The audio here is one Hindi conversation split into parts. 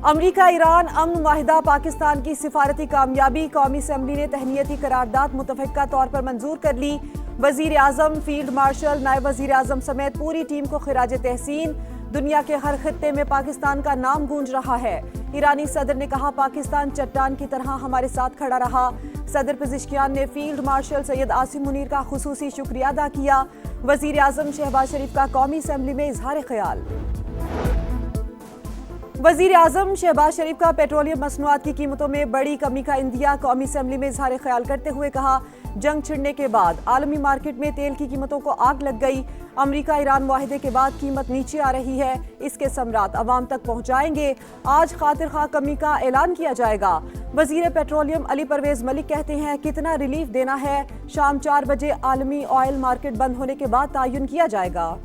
अमरीका ईरान अमन माहिदा पाकिस्तान की सिफारती कामयाबी। कौमी असम्बली ने तहनीती करारदाद मुतफ़िक़ा तौर पर मंजूर कर ली। वज़ीर आज़म, फील्ड मार्शल, नायब वज़ीर आज़म समेत पूरी टीम को खिराज तहसीन। दुनिया के हर खित्ते में पाकिस्तान का नाम गूंज रहा है। ईरानी सदर ने कहा, पाकिस्तान चट्टान की तरह हमारे साथ खड़ा रहा। सदर पेज़ेश्कियान ने फील्ड मार्शल सैयद आसिम मुनीर का खुसूसी शुक्रिया अदा किया। वज़ीर आज़म शहबाज शरीफ का कौमी असम्बली में इजहार ख्याल। वज़ीर आज़म शहबाज शरीफ का पेट्रोलियम मसनूआत की कीमतों में बड़ी कमी का इंदिया। कौमी असम्बली में इजहार ख्याल करते हुए कहा, जंग छिड़ने के बाद आलमी मार्केट में तेल की कीमतों को आग लग गई। अमरीका ईरान मुआहदे के बाद कीमत नीचे आ रही है। इसके समरात अवाम तक पहुंचाएंगे। आज खातिर खा कमी का ऐलान किया जाएगा। वज़ीर पेट्रोलियम अली परवेज मलिक कहते हैं, कितना रिलीफ देना है। शाम 4 बजे आलमी ऑयल मार्केट बंद होने के बाद तयन किया जाएगा।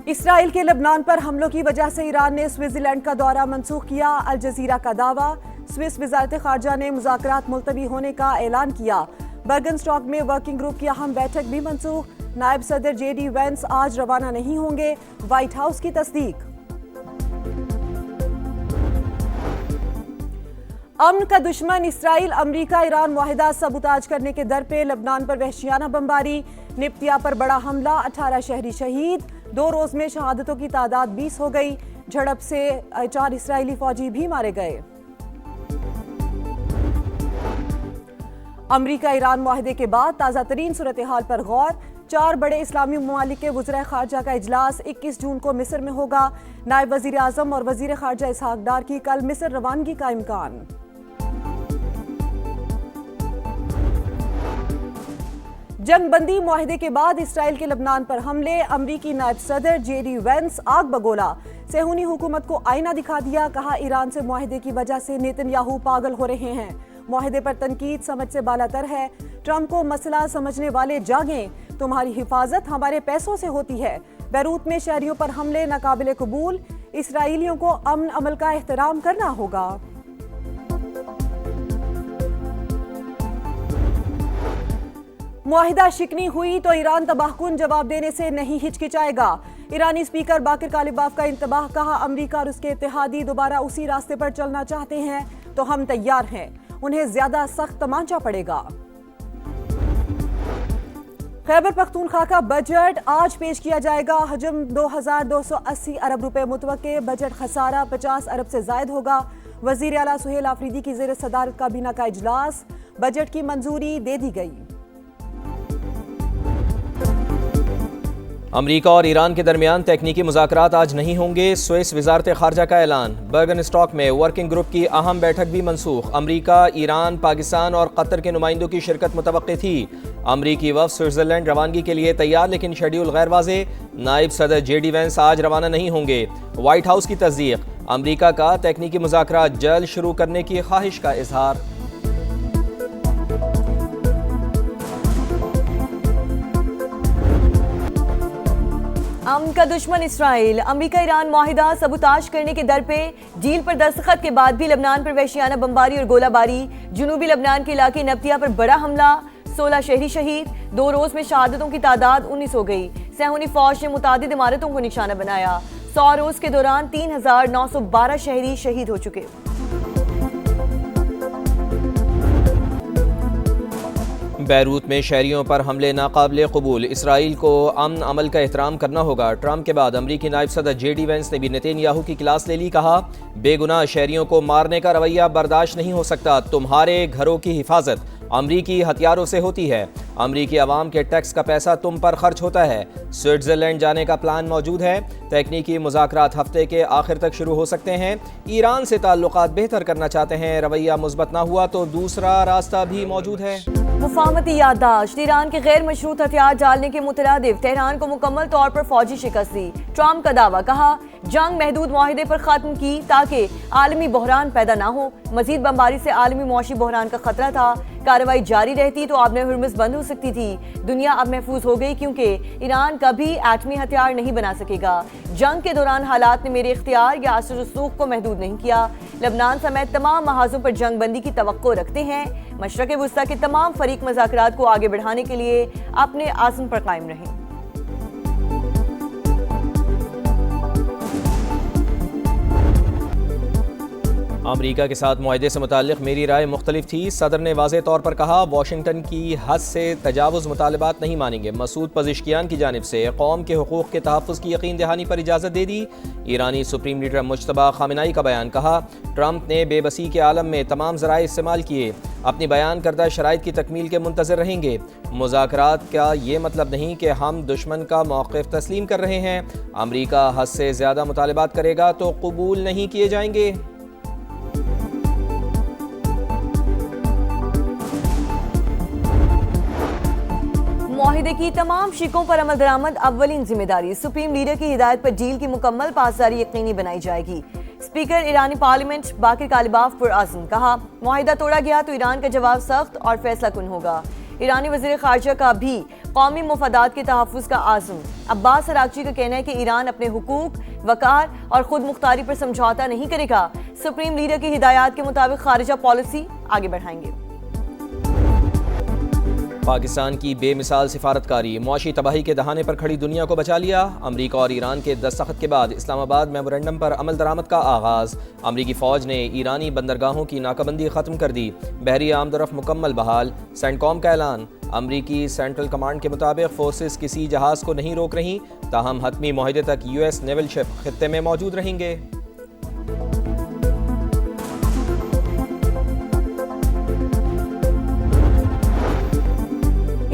इसराइल के लेबनान पर हमलों की वजह से ईरान ने स्विट्जरलैंड का दौरा मंसूख किया। अल जजीरा का दावा। स्विस वजारत खारजा ने मुज़ाकरात मुलतवी होने का ऐलान किया। बर्गनस्टॉक में वर्किंग ग्रुप की अहम बैठक भी मंसूख। नायब सदर JD वेंस आज रवाना नहीं होंगे। व्हाइट हाउस की तस्दीक। अमन का दुश्मन इसराइल अमरीका ईरान मुआहिदा सबूताज करने के दर पे। लेबनान पर वहशियाना बमबारी। निप्तिया पर बड़ा हमला, 18 शहरी शहीद। 2 रोज में शहादतों की तादाद 20 हो गई। झड़प से 4 इसराइली फौजी भी मारे गए। अमरीका ईरान मुआहिदे के बाद ताज़ा तरीन सूरत हाल पर गौर। 4 बड़े इस्लामी ममालिक के वज़ीर खारजा का इजलास 21 जून को मिस्र में होगा। नायब वज़ीर आज़म और वज़ीर खारजा इसहाक डार की कल मिस्र रवानगी का इम्कान। जंगबंदी मुआहिदे के बाद इसराइल के लेबनान पर हमले। अमरीकी नायब सदर JD वेंस आग बगोला। सेहूनी हुकूमत को आईना दिखा दिया। कहा, ईरान से मुआहिदे की वजह से नेतन्याहू पागल हो रहे हैं। मुआहिदे पर तनकीद समझ से बालातर है। ट्रंप को मसला समझने वाले जागें। तुम्हारी हिफाजत हमारे पैसों से होती है। बैरूत में शहरियों पर हमले नाकाबिले कबूल। इसराइलियों को अमन अमल का एहतराम करना होगा। मुआहिदा शिकनी हुई तो ईरान तबाहकुन जवाब देने से नहीं हिचकिचाएगा। ईरानी स्पीकर बाकिर कालिबाफ का इंतबाह। कहा, अमरीका और उसके इत्तेहादी दोबारा उसी रास्ते पर चलना चाहते हैं तो हम तैयार हैं। उन्हें ज्यादा सख्त तमांचा पड़ेगा। खैबर पख्तूनख्वा का बजट आज पेश किया जाएगा। हजम 2280 अरब रुपए मुतवक्के। बजट खसारा 50 अरब से जायद होगा। वजीर आला सुहेल आफरीदी की जेर सदारत काबीना का इजलास। बजट की मंजूरी दे दी गई। अमरीका और ईरान के दरमियान तकनीकी मुज़ाकरात आज नहीं होंगे। स्विस वजारत खारजा का ऐलान। बर्गनस्टॉक में वर्किंग ग्रुप की अहम बैठक भी मनसूख। अमरीका, ईरान, पाकिस्तान और कतर के नुमाइंदों की शिरकत मुतवक्की थी। अमरीकी वफ़द स्विट्जरलैंड रवानगी के लिए तैयार, लेकिन शेड्यूल गैर वाज़े। नायब सदर JD वेंस आज रवाना नहीं होंगे। व्हाइट हाउस की तस्दीक। अमरीका का तकनीकी मुज़ाकरात जल्द शुरू करने की ख्वाहिश का इजहार। अमन का दुश्मन इसराइल अमरीका ईरान मुआहिदा सबूताज करने के दर पे। डील पर दस्तखत के बाद भी लेबनान पर वहशियाना बमबारी और गोलाबारी। जुनूबी लेबनान के इलाके नब्तिया पर बड़ा हमला, 16 शहरी शहीद। 2 रोज में शहादतों की तादाद 19 हो गई। सेहूनी फौज ने मुतादिद इमारतों को निशाना बनाया। 100 रोज के दौरान 3912 शहरी शहीद हो चुके। बैरूत में शहरियों पर हमले नाकाबिले कबूल। इसराइल को अमन अमल का एहतराम करना होगा। ट्रंप के बाद अमरीकी नायब सदर JD वेंस ने भी नेतन्याहू की क्लास ले ली। कहा, बेगुनाह शहरियों को मारने का रवैया बर्दाश्त नहीं हो सकता। तुम्हारे घरों की हिफाजत अमरीकी हथियारों से होती है। अमरीकी अवाम के टैक्स का पैसा तुम पर खर्च होता है। स्विट्जरलैंड जाने का प्लान मौजूद है। तकनीकी मुज़ाकरात हफ्ते के आखिर तक शुरू हो सकते हैं। ईरान से ताल्लुकात बेहतर करना चाहते हैं। रवैया मुस्बत ना हुआ तो दूसरा रास्ता भी मौजूद है। मुफाहमती याददाश्त। ईरान के गैर मशरूत हथियार डालने के मुतरादिफ तेहरान को मुकम्मल तौर पर फौजी शिकस्त दी। ट्रंप का दावा। कहा, जंग महदूद मुआहिदे पर खत्म की ताकि आलमी बहरान पैदा ना हो। मजीद बमबारी से आलमी मुआशी बहरान का खतरा था। कार्रवाई जारी रहती तो आबने हुर्मुज़ बंद हो सकती थी। दुनिया अब महफूज हो गई क्योंकि ईरान कभी एटमी हथियार नहीं बना सकेगा। जंग के दौरान हालात ने मेरे इख्तियार या असर रसूख को महदूद नहीं किया। लेबनान समेत तमाम महाजों पर जंग बंदी की तवक्को रखते हैं। मशरक़ वुस्ता के तमाम फरीक मुज़ाकरात को आगे बढ़ाने के लिए अपने आज़म पर कायम रहें। अमरीका के साथ मुआहदे से मुताल्लिक मेरी राय मुख्तलिफ थी। सदर ने वाज़ेह तौर पर कहा, वाशिंगटन की हद से तजावुज़ मुतालबात नहीं मानेंगे। मसूद पज़िश्कियान की जानिब से कौम के हुकूक़ के तहफ़्फ़ुज़ की यकीन दहानी पर इजाज़त दे दी। ईरानी सुप्रीम लीडर मुज्तबा खामेनेई का बयान, कहा ट्रंप ने बेबसी के आलम में तमाम ज़राए इस्तेमाल किए, अपनी बयान करदा शराइत की तकमील के मुंतज़िर रहेंगे। मुज़ाकरात का ये मतलब नहीं कि हम दुश्मन का मौक़िफ़ तस्लीम कर रहे हैं। अमरीका हद से ज़्यादा मुतालबात करेगा तो कबूल नहीं किए जाएंगे। मुआहिदे की तमाम शिकों पर अमल दरामद अव्वलीन जिम्मेदारी। सुप्रीम लीडर की हिदायत पर डील की मुकम्मल पासदारी यकीनी बनाई जाएगी। स्पीकर ईरानी पार्लियामेंट बाकिर कालिबाफ पुरअज़्म, कहा मुआहिदा तोड़ा गया तो ईरान का जवाब सख्त और फैसला कुन होगा। ईरानी वज़ीर ख़ारजा का भी कौमी मुफादात के तहफ़्फ़ुज़ का आज़म। अब्बास अराग़ची का कहना है कि ईरान अपने हुकूक, वक़ार और खुद मुख्तारी पर समझौता नहीं करेगा। सुप्रीम लीडर की हिदायत के मुताबिक खारिजा पॉलिसी आगे बढ़ाएंगे। पाकिस्तान की बेमिसाल सिफारतकारी मुआशी तबाही के दहाने पर खड़ी दुनिया को बचा लिया। अमरीका और ईरान के दस्तखत के बाद इस्लामाबाद मेमोरेंडम पर अमल दरामद का आगाज़। अमरीकी फ़ौज ने ईरानी बंदरगाहों की नाकाबंदी ख़त्म कर दी। बहरी आमदरफ़ मुकम्मल बहाल। सेंटकॉम का ऐलान। अमरीकी सेंट्रल कमांड के मुताबिक फोर्सेस किसी जहाज़ को नहीं रोक रही, ताहम हतमी मुआहदे तक US नेवल शिप खित्ते में मौजूद रहेंगे।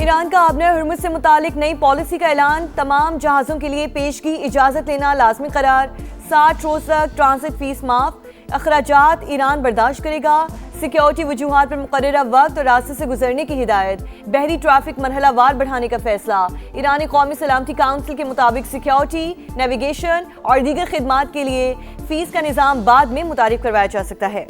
ईरान का आबने हुर्मुज़ से मुतालिक नई पॉलिसी का ऐलान। तमाम जहाज़ों के लिए पेश की इजाज़त लेना लाजमी करार। 60 रोज़ तक ट्रांसिट फीस माफ। अखराजात ईरान बर्दाश्त करेगा। सिक्योरिटी वजूहात पर मुकर्ररा वक्त और रास्ते से गुजरने की हिदायत। बहरी ट्रैफिक मरहला वार बढ़ाने का फैसला। ईरानी कौमी सलामती काउंसिल के मुताबिक सिक्योरिटी, नेविगेशन और दीगर खिदमात के लिए फीस का निज़ाम बाद में मुतारिफ करवाया जा सकता है।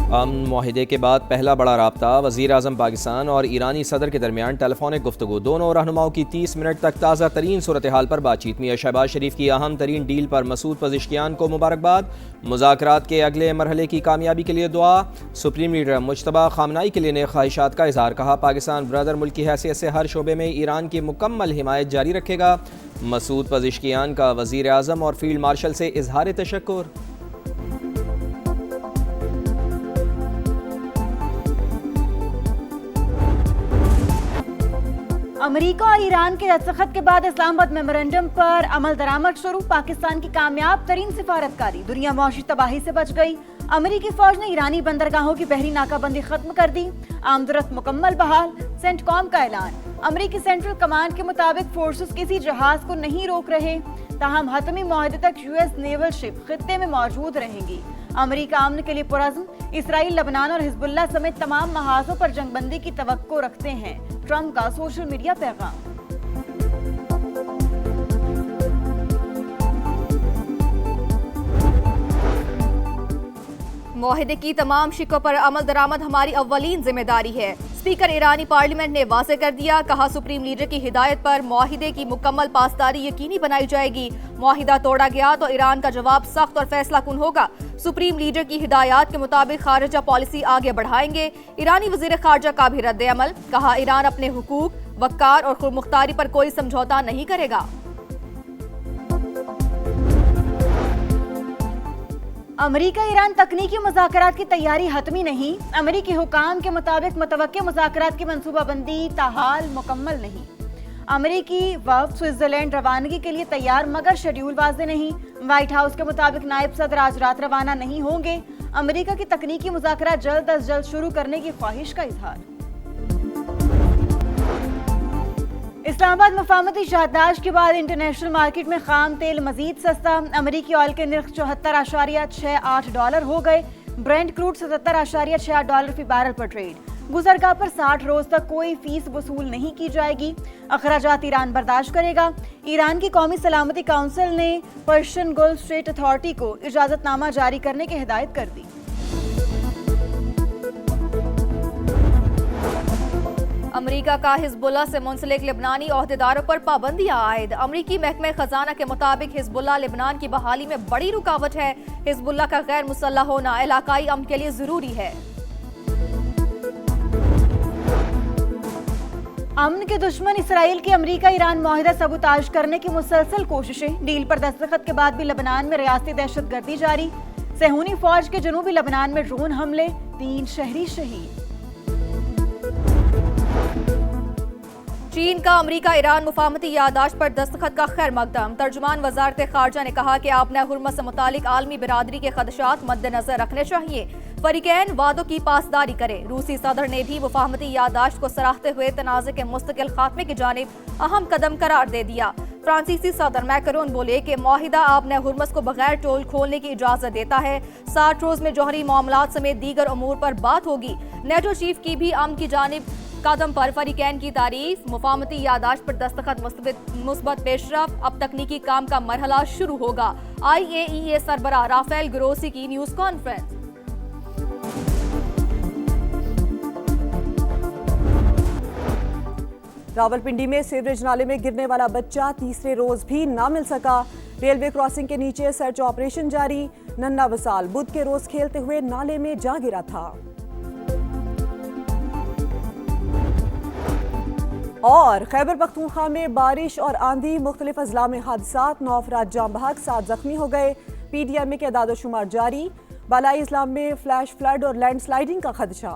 अमन मुआहिदे के बाद पहला बड़ा राब्ता। वज़ीर आज़म पाकिस्तान और ईरानी सदर के दरमियान टेलीफोनिक गुफ्तगू। दोनों रहनुमाओं की 30 मिनट तक ताज़ा तरीन सूरत हाल पर बातचीत। मियां शहबाज शरीफ की अहम तरीन डील पर मसूद पज़िश्कियान को मुबारकबाद। मुज़ाकरात के अगले मरहले की कामयाबी के लिए दुआ। सुप्रीम लीडर मुज्तबा खामेनेई के लिए नेक ख्वाहिशात का इज़हार। कहा पाकिस्तान ब्रदर मुल्क की हैसियत से हर शोबे में ईरान की मुकम्मल हिमायत जारी रखेगा। मसूद पज़िश्कियान का वज़ीर आज़म और फील्ड मार्शल से इज़हार तशक्कुर। अमेरिका और ईरान के दस्तखत के बाद इस्लामाबाद मेमोरेंडम पर अमल दरामद शुरू। पाकिस्तान की कामयाब तरीन सिफारतकारी। दुनिया मौशी तबाही से बच गई। अमेरिकी फौज ने ईरानी बंदरगाहों की बहरी नाकाबंदी खत्म कर दी। आमदरफ्त मुकम्मल बहाल। सेंटकॉम का ऐलान। अमेरिकी सेंट्रल कमांड के मुताबिक फोर्सेस किसी जहाज को नहीं रोक रहे, ताहम हतमी मुआहदे तक US नेवल शिप खित्ते में मौजूद रहेंगी। अमेरिका अमन के लिए पुरअज़्म। इसराइल, लबनान और हिजबुल्लाह समेत तमाम महाजों पर जंगबंदी की तवक्को रखते हैं। ट्रंप का सोशल मीडिया पैगाम। मुआहिदे की तमाम शिकों पर अमल दरामद हमारी अव्वलीन जिम्मेदारी है। स्पीकर ईरानी पार्लियामेंट ने वाज़ेह कर दिया। कहा सुप्रीम लीडर की हिदायत पर मुआहिदे की मुकम्मल पासदारी यकीनी बनाई जाएगी। मुआहिदा तोड़ा गया तो ईरान का जवाब सख्त और फैसला कुन होगा। सुप्रीम लीडर की हिदायत के मुताबिक खारिजा पॉलिसी आगे बढ़ाएंगे। ईरानी वज़ीर ख़ारजा का भी रद्द अमल। कहा ईरान अपने हुकूक, वक़ार और खुद मुख्तारी पर कोई समझौता नहीं करेगा। अमेरिका ईरान तकनीकी मुज़ाकरात की तैयारी हतमी नहीं। अमेरिकी हुकाम के मुताबिक मुतवक्के मुज़ाकरात की मनसूबाबंदी ताहाल मुकम्मल नहीं। अमेरिकी वफ़द स्विट्ज़रलैंड रवानगी के लिए तैयार, मगर शेड्यूल वाज़ेह नहीं। व्हाइट हाउस के मुताबिक नायब सदर आज रात रवाना नहीं होंगे। अमेरिका की तकनीकी मुज़ाकरात जल्द अज जल्द शुरू करने की ख्वाहिश का इजहार। इस्लामाबाद मफामती शाहदाश्त के बाद इंटरनेशनल मार्केट में खाम तेल मजीद सस्ता। अमेरिकी ऑयल के निर्ख $74.68 हो गए। ब्रेंट क्रूड $77.68 फी बैरल पर ट्रेड। गुजरगाह पर 60 रोज तक कोई फीस वसूल नहीं की जाएगी। अखराजात ईरान बर्दाश्त करेगा। ईरान की कौमी सलामती काउंसिल ने पर्शियन गल्फ स्ट्रेट अथॉरिटी को इजाजतनामा जारी करने की हिदायत कर दी। अमेरिका का हिजबुल्लाह से मुंसलिक लेबनानी ओहदेदारों पर पाबंदियां आयद। अमेरिकी महकमे खजाना के मुताबिक हिजबुल्लाह लेबनान की बहाली में बड़ी रुकावट है। हिजबुल्लाह का गैर मुसल्लह होना इलाकाई अमन के लिए जरूरी है। अमन के दुश्मन इसराइल की अमेरिका ईरान माहिदा सबूताज करने की मुसलसल कोशिशें। डील पर दस्तखत के बाद भी लेबनान में रियासती दहशतगर्दी जारी। सेहूनी फौज के जनूबी लेबनान में ड्रोन हमले, 3 शहरी शहीद। चीन का अमेरिका ईरान मुफाहमती यादाश्त पर दस्तखत का खैर मकदम। तर्जुमान वजारत खारजा ने कहा कि आपने हुर्मत से मुतालिक आलमी बिरादरी के खदशात मद्देनजर रखने चाहिए। फरीकैन वादों की पासदारी करें। रूसी सदर ने भी मुफाहमती यादाश्त को सराहते हुए तनाज़े के मुस्तकिल खात्मे की जानिब अहम कदम करार दे दिया। फ्रांसीसी सदर मैकरोन बोले कि माहिदा आपने हुर्मस को बगैर टोल खोलने की इजाजत देता है। 60 रोज में जौहरी मामलात समेत दीगर अमूर पर बात होगी। नेटो चीफ की भी अमन की जानिब कदम पर फरीकैन की तारीफ। मुफाहमती यादाश्त पर दस्तखत मुस्बत पेशरफ। अब तकनीकी काम का मरहला शुरू होगा। IAEA सरबराह राफेल ग्रोसी की न्यूज कॉन्फ्रेंस। रावलपिंडी में सीवरेज नाले में गिरने वाला बच्चा तीसरे रोज भी ना मिल सका। रेलवे क्रॉसिंग के नीचे सर्च ऑपरेशन जारी। नन्ना वसाल बुध के रोज खेलते हुए नाले में जा गिरा था। और खैबर पख्तूनख्वा में बारिश और आंधी, मुख्तलिफ अजला में हादसात, 9 अफराद जाम बहक, 7 जख्मी हो गए। PDMA के अदाद शुमार जारी। बालाई इस्लाम में फ्लैश फ्लड और लैंडस्लाइडिंग का खदशा।